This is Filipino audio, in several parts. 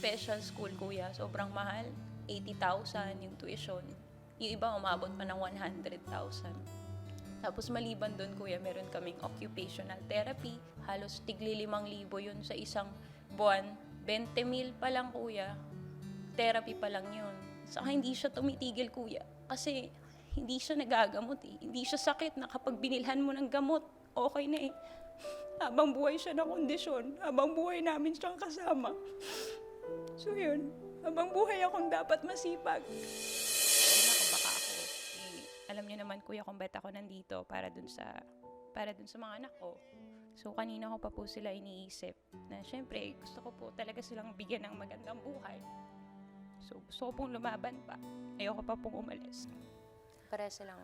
special school, kuya, sobrang mahal. 80,000 yung tuition. Yung iba umabot pa ng 100,000. Tapos maliban doon, kuya, meron kaming occupational therapy. Halos tigli 5,000 yun sa isang buwan. 20,000 pa lang, kuya. Therapy pa lang yun. Saka hindi siya tumitigil, kuya. Kasi hindi siya nagagamot eh. Hindi siya sakit na kapag binilhan mo ng gamot, okay na eh. Habang buhay siya na kondisyon, habang buhay namin siyang kasama. So yun, habang buhay akong dapat masipag. Baka ako, alam niyo naman, kuya, kung ba't ako nandito para dun sa mga anak ko. So kanina ko pa po sila iniisip na syempre gusto ko po talaga silang bigyan ng magandang buhay. So gusto ko pong lumaban pa. Ayoko pa pong umalis. Pareha silang,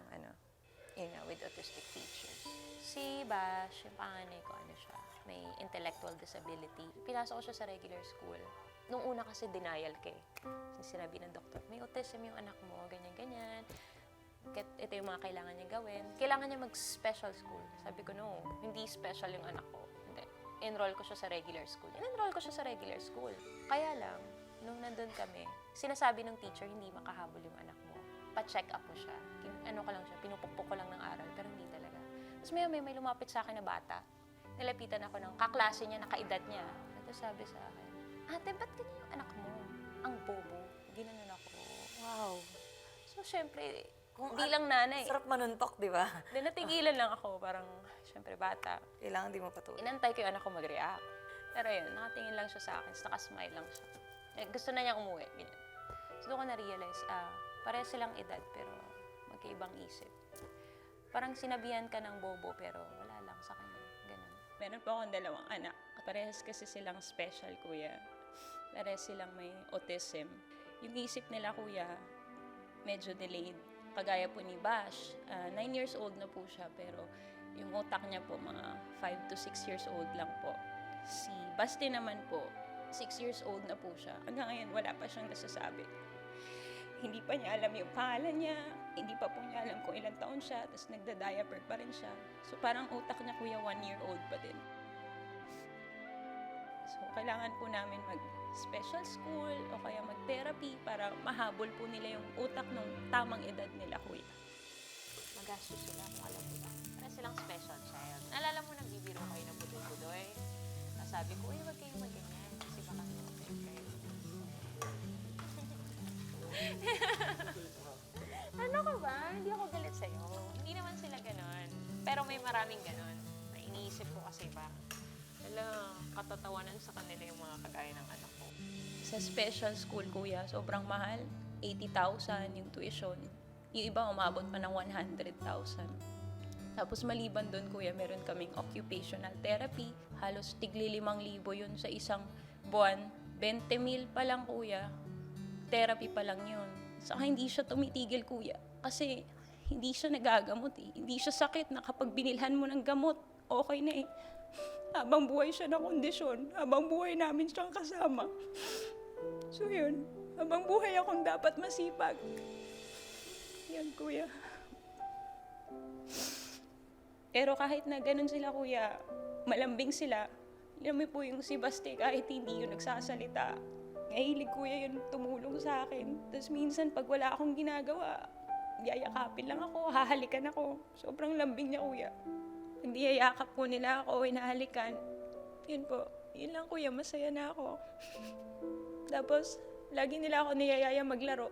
yun nga, with autistic features. Si Bash, yung panganay ko, may intellectual disability. Pinasok ko siya sa regular school. Nung una kasi denial ka eh. Sinabi ng doktor, may autism yung anak mo, ganyan-ganyan. Ito yung mga kailangan niya gawin. Kailangan niya mag-special school. Sabi ko, no, hindi special yung anak ko. Hindi. Enroll ko siya sa regular school. In-enroll ko siya sa regular school. Kaya lang, nung nandun kami, sinasabi ng teacher, hindi makahabol yung anak mo. Pa-check up mo siya. Pinupukpok ko lang ng aral, pero hindi talaga. Tapos may lumapit sa akin na bata. Nilapitan ako ng kaklase niya, nakaedad niya. Tapos sabi sa akin, ate, ba't ganyan yung anak mo? Ang bobo. Ginanon ako. Wow. So, syempre, bilang nanay. Sarap manuntok, di ba? Then natigilan lang ako, parang, syempre, bata. Kailangan di mo patuloy. Inantay ko yung anak ko mag-react. Pero yun, nakatingin lang siya sa akin, nakasmile lang siya. Gusto na niyang umuwi, ganyan. So, doon ko na-realize, pareha silang edad, pero magkaibang isip. Parang sinabihan ka ng bobo, pero wala lang sa kanya. Ganun. Meron po akong 2 anak. Parehas kasi silang special, kuya. Parehas silang may autism. Yung isip nila, kuya, medyo delayed. Kagaya po ni Bash, 9 years old na po siya, pero yung utak niya po mga 5 to 6 years old lang po. Si Basti naman po, 6 years old na po siya. Hanggang ngayon, wala pa siyang nasasabi. Hindi pa niya alam yung pangalan niya, hindi pa po niya alam kung ilang taon siya, tapos nagda-diaper pa rin siya. So parang utak niya, kuya, 1-year-old pa din. So kailangan po namin mag-special school o kaya mag-therapy para mahabol po nila yung utak ng tamang edad nila, kuya. Magastos sila, kung alam mo ba. Parang silang special child. Naalala mo, nagbibiro kayo ng budoy-budoy. Sabi ko, huwag kayong maganyan kasi baka ma-open kayo. Ano ka ba? Hindi ako galit sa'yo. Hindi naman sila ganon. Pero may maraming ganon. Na iniisip ko kasi ba, katatawanan sa kanila yung mga kagaya ng anak ko. Sa special school, kuya, sobrang mahal. 80,000 yung tuition. Yung iba umabot pa ng 100,000. Tapos maliban doon, kuya, meron kaming occupational therapy. Halos tigli 5,000 yun sa isang buwan. 20,000 pa lang, kuya. Therapy pa lang yun. Saka hindi siya tumitigil, kuya. Kasi hindi siya nagagamot eh. Hindi siya sakit na kapag binilhan mo ng gamot, okay na eh. Habang buhay siya na kondisyon, habang buhay namin siyang kasama. So yun, habang buhay akong dapat masipag. Yan, kuya. Pero kahit na ganun sila, kuya, malambing sila. Alam mo po yung si Basti, kahit hindi yun nagsasalita. Nahilig, kuya, yun tumulong sa akin. Tapos minsan, pag wala akong ginagawa, yayakapin lang ako, hahalikan ako. Sobrang lambing niya, kuya. Pag niyayakap po nila ako, hinahalikan. Yun po, yun lang, kuya, masaya na ako. Tapos, lagi nila ako niyayaya maglaro.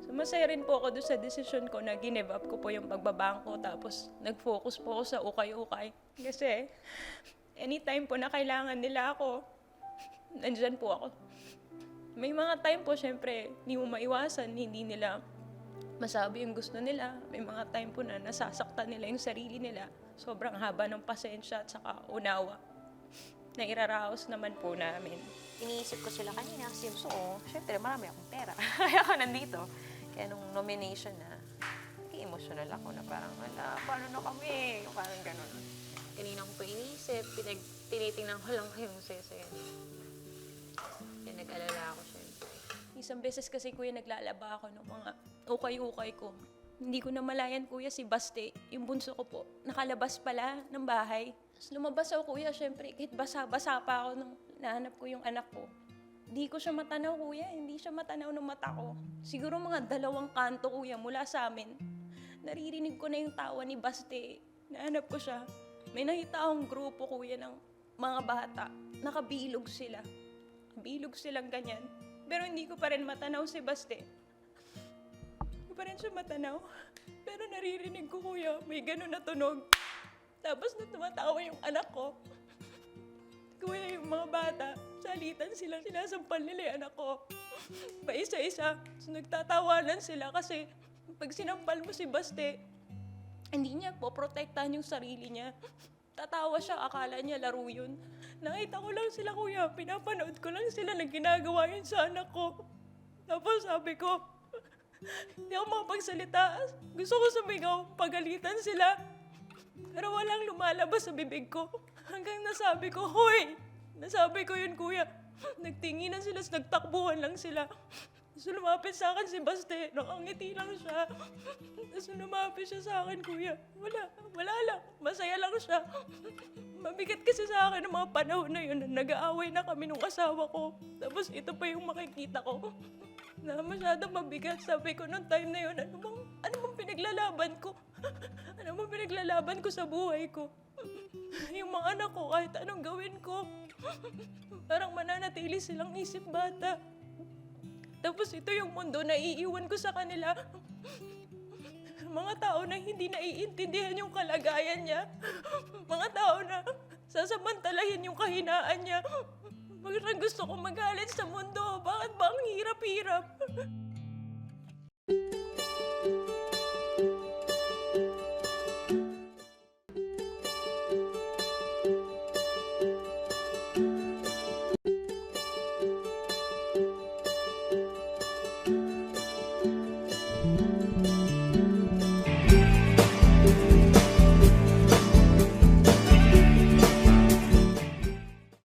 So, masaya rin po ako doon sa desisyon ko na give up ko po yung pagbabangko. Tapos, nag-focus po ako sa ukay-ukay. Kasi, anytime po na kailangan nila ako, nandyan po ako. May mga time po, syempre, hindi mo maiwasan, hindi nila masabi yung gusto nila. May mga time po na nasasaktan nila yung sarili nila. Sobrang haba ng pasensya at saka unawa na iraraos naman po namin. Iniisip ko sila kanina kasi gusto ko, syempre marami akong pera. Kaya ako nandito. Kaya nung nomination na, nag-emotional ako na parang, paano na kami? Yung parang gano'n. Kanina ko pa iniisip, tinitingnan ko lang yung saya-saya niya. Kaya nag-alala ako syempre. Isang beses kasi, kuya, naglalaba ako ng mga ukay-ukay ko. Hindi ko namalayan, kuya, si Baste, yung bunso ko po, nakalabas pala ng bahay. Tapos lumabas ako, kuya, syempre, kahit basa-basa pa ako nung nahanap ko yung anak ko. Di ko siya matanaw, kuya. Hindi siya matanaw ng mata ko. Siguro mga 2 kanto, kuya, mula sa amin. Naririnig ko na yung tawa ni Baste. Nahanap ko siya. May nakita akong grupo, kuya, ng mga bata. Nakabilog sila. Bilog silang ganyan. Pero hindi ko pa rin matanaw si Baste. Hindi ko pa rin siya matanaw. Pero naririnig ko, kuya, may gano'n na tunog. Tapos na tumatawa yung anak ko. Kuya, yung mga bata, salitan sila, sinasampal nila yung anak ko. Paisa-isa, so nagtatawanan sila kasi pag sinampal mo si Baste, hindi niya poprotektahan yung sarili niya. Tatawa siya, akala niya laro yun. Nakita ko lang sila, kuya, pinapanood ko lang sila na ginagawa yun sa anak ko. Tapos sabi ko, hindi ako makapagsalita. Gusto ko sumigaw, pagalitan sila. Pero walang lumalabas sa bibig ko. Hanggang nasabi ko, hoy! Nasabi ko yun, kuya. Nagtinginan sila, nagtakbuhan lang sila. Tapos lumapit sa akin si Baste. Nakangiti lang siya. Tapos lumapit siya sa akin, kuya. Wala lang. Masaya lang siya. Mabigat kasi sa akin ang mga panahon na yun. Nag-aaway na kami nung asawa ko. Tapos ito pa yung makikita ko. Na masyadong mabigat. Sabi ko nung time na yun, ano bang pinaglalaban ko? Ano bang pinaglalaban ko sa buhay ko? Yung mga anak ko, kahit anong gawin ko, parang mananatili silang isip bata. Tapos ito yung mundo na iiwan ko sa kanila. Mga tao na hindi naiintindihan yung kalagayan niya. Mga tao na sasamantalahin yung kahinaan niya. Parang gusto ko magalit sa mundo. Bakit ba ang hirap-hirap?